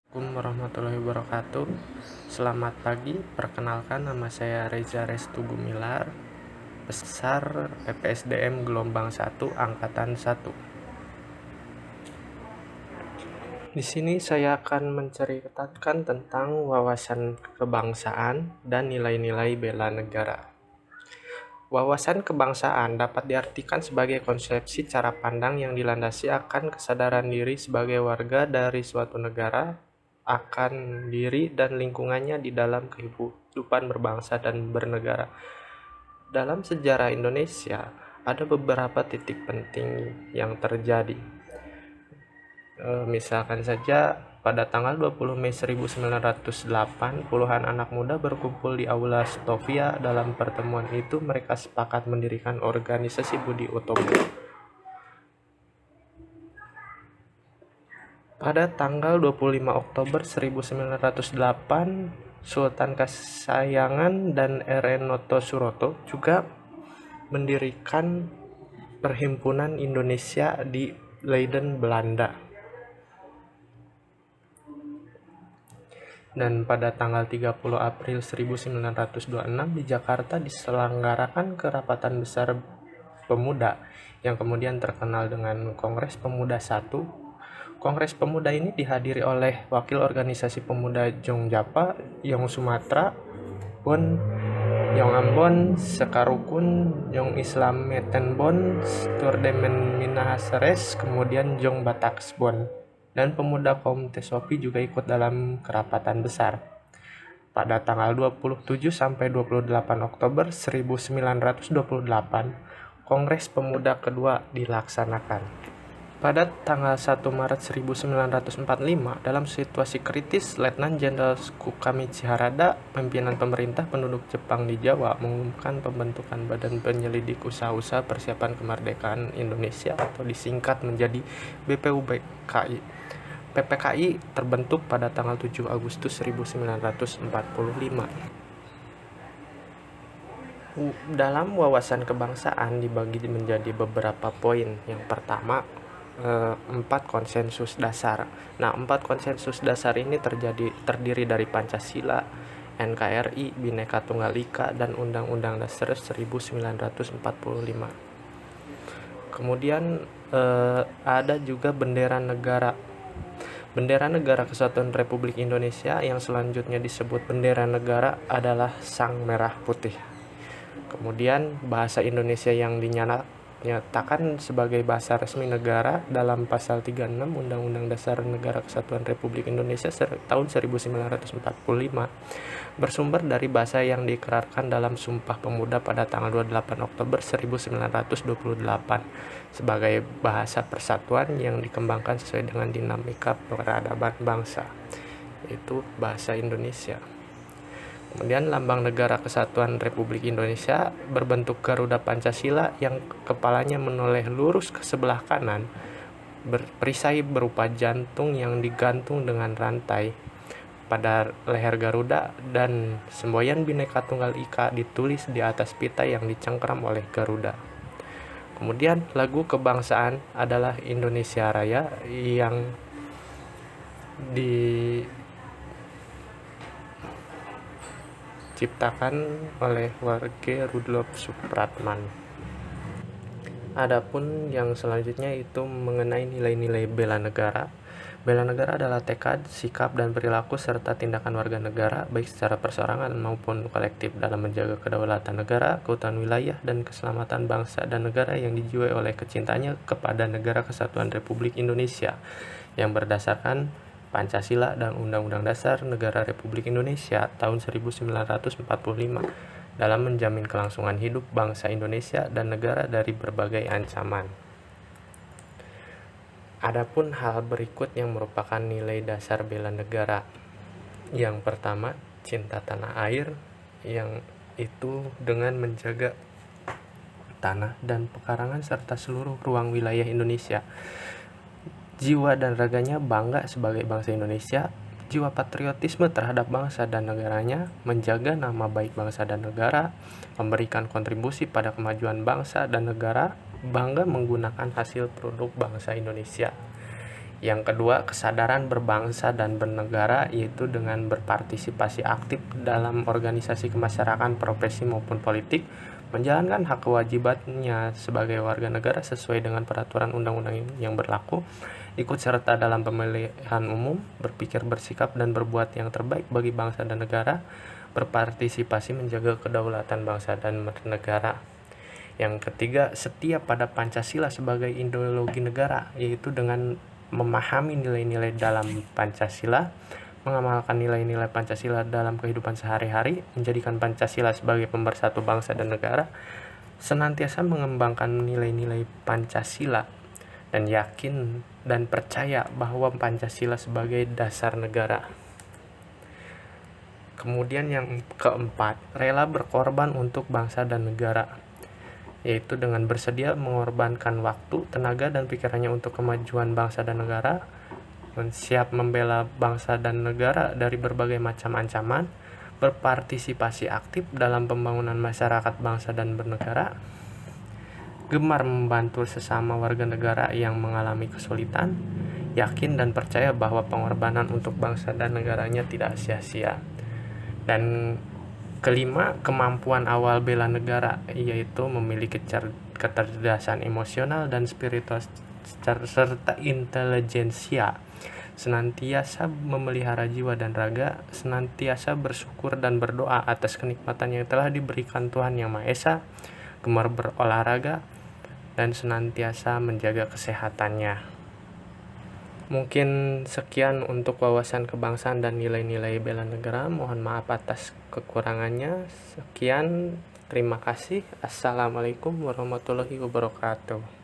Assalamualaikum warahmatullahi wabarakatuh. Selamat pagi, perkenalkan nama saya Reza Restu Gumilar, besar PPSDM gelombang 1 angkatan 1. Di sini saya akan menceritakan tentang wawasan kebangsaan dan nilai-nilai bela negara. Wawasan kebangsaan dapat diartikan sebagai konsepsi cara pandang yang dilandasi akan kesadaran diri sebagai warga dari suatu negara, akan diri dan lingkungannya di dalam kehidupan berbangsa dan bernegara. Dalam sejarah Indonesia, ada beberapa titik penting yang terjadi. Misalkan saja pada tanggal 20 Mei 1908, puluhan anak muda berkumpul di Aula Stovia. Dalam pertemuan itu, mereka sepakat mendirikan organisasi Budi Utomo. Pada tanggal 25 Oktober 1908, Sultan Kasayangan dan R.N. Noto Suroto juga mendirikan Perhimpunan Indonesia di Leiden, Belanda. Dan pada tanggal 30 April 1926 di Jakarta diselenggarakan kerapatan besar pemuda yang kemudian terkenal dengan Kongres Pemuda I. Kongres Pemuda ini dihadiri oleh wakil organisasi pemuda Jongjapa, Yong Sumatra, Bon, Yong Ambon, Sekarukun, Yong Islam Metenbon, Sturdemen Minahaseres, kemudian Jong Bataksbon. Dan pemuda kaum Tesopi juga ikut dalam kerapatan besar. Pada tanggal 27 sampai 28 Oktober 1928, Kongres Pemuda kedua dilaksanakan. Pada tanggal 1 Maret 1945, dalam situasi kritis, Letnan Jenderal Kukamichi Harada, pimpinan pemerintah penduduk Jepang di Jawa, mengumumkan pembentukan Badan Penyelidik Usaha-usaha Persiapan Kemerdekaan Indonesia atau disingkat menjadi BPUPKI. PPKI terbentuk pada tanggal 7 Agustus 1945. Dalam wawasan kebangsaan dibagi menjadi beberapa poin. Yang pertama, 4 konsensus dasar. Nah, 4 konsensus dasar ini terdiri dari Pancasila, NKRI, Bhinneka Tunggal Ika, dan Undang-Undang Dasar 1945. Kemudian ada juga bendera negara. Bendera Negara Kesatuan Republik Indonesia yang selanjutnya disebut bendera negara adalah Sang Merah Putih. Kemudian bahasa Indonesia yang dinyatakan sebagai bahasa resmi negara dalam pasal 36 Undang-Undang Dasar Negara Kesatuan Republik Indonesia tahun 1945 bersumber dari bahasa yang diikrarkan dalam Sumpah Pemuda pada tanggal 28 Oktober 1928 sebagai bahasa persatuan yang dikembangkan sesuai dengan dinamika peradaban bangsa, yaitu bahasa Indonesia. Kemudian lambang Negara Kesatuan Republik Indonesia berbentuk Garuda Pancasila yang kepalanya menoleh lurus ke sebelah kanan, berperisai berupa jantung yang digantung dengan rantai pada leher Garuda, dan semboyan Bhinneka Tunggal Ika ditulis di atas pita yang dicengkram oleh Garuda. Kemudian lagu kebangsaan adalah Indonesia Raya yang diciptakan oleh warga Rudolf Supratman. Adapun yang selanjutnya itu mengenai nilai-nilai bela negara. Bela negara adalah tekad, sikap, dan perilaku serta tindakan warga negara baik secara perseorangan maupun kolektif dalam menjaga kedaulatan negara, keutuhan wilayah, dan keselamatan bangsa dan negara yang dijiwai oleh kecintaannya kepada Negara Kesatuan Republik Indonesia yang berdasarkan Pancasila dan Undang-Undang Dasar Negara Republik Indonesia tahun 1945 dalam menjamin kelangsungan hidup bangsa Indonesia dan negara dari berbagai ancaman. Adapun hal berikut yang merupakan nilai dasar bela negara. Yang pertama, cinta tanah air, yang itu dengan menjaga tanah dan pekarangan serta seluruh ruang wilayah Indonesia. Jiwa dan raganya bangga sebagai bangsa Indonesia, jiwa patriotisme terhadap bangsa dan negaranya, menjaga nama baik bangsa dan negara, memberikan kontribusi pada kemajuan bangsa dan negara, bangga menggunakan hasil produk bangsa Indonesia. Yang kedua, kesadaran berbangsa dan bernegara, yaitu dengan berpartisipasi aktif dalam organisasi kemasyarakatan, profesi maupun politik, menjalankan hak kewajibannya sebagai warga negara sesuai dengan peraturan undang-undang yang berlaku, ikut serta dalam pemilihan umum, berpikir, bersikap, dan berbuat yang terbaik bagi bangsa dan negara, berpartisipasi menjaga kedaulatan bangsa dan negara. Yang ketiga, setia pada Pancasila sebagai ideologi negara, yaitu dengan memahami nilai-nilai dalam Pancasila, mengamalkan nilai-nilai Pancasila dalam kehidupan sehari-hari, menjadikan Pancasila sebagai pemersatu bangsa dan negara, senantiasa mengembangkan nilai-nilai Pancasila, dan yakin dan percaya bahwa Pancasila sebagai dasar negara. Kemudian yang keempat, rela berkorban untuk bangsa dan negara, yaitu dengan bersedia mengorbankan waktu, tenaga, dan pikirannya untuk kemajuan bangsa dan negara, siap membela bangsa dan negara dari berbagai macam ancaman, berpartisipasi aktif dalam pembangunan masyarakat bangsa dan bernegara, gemar membantu sesama warga negara yang mengalami kesulitan, yakin dan percaya bahwa pengorbanan untuk bangsa dan negaranya tidak sia-sia. Dan kelima, kemampuan awal bela negara, yaitu memiliki kecerdasan emosional dan spiritual serta intelijensia, senantiasa memelihara jiwa dan raga, senantiasa bersyukur dan berdoa atas kenikmatan yang telah diberikan Tuhan Yang Maha Esa, gemar berolahraga, dan senantiasa menjaga kesehatannya. Mungkin sekian untuk wawasan kebangsaan dan nilai-nilai bela negara. Mohon maaf atas kekurangannya. Sekian, terima kasih. Assalamualaikum warahmatullahi wabarakatuh.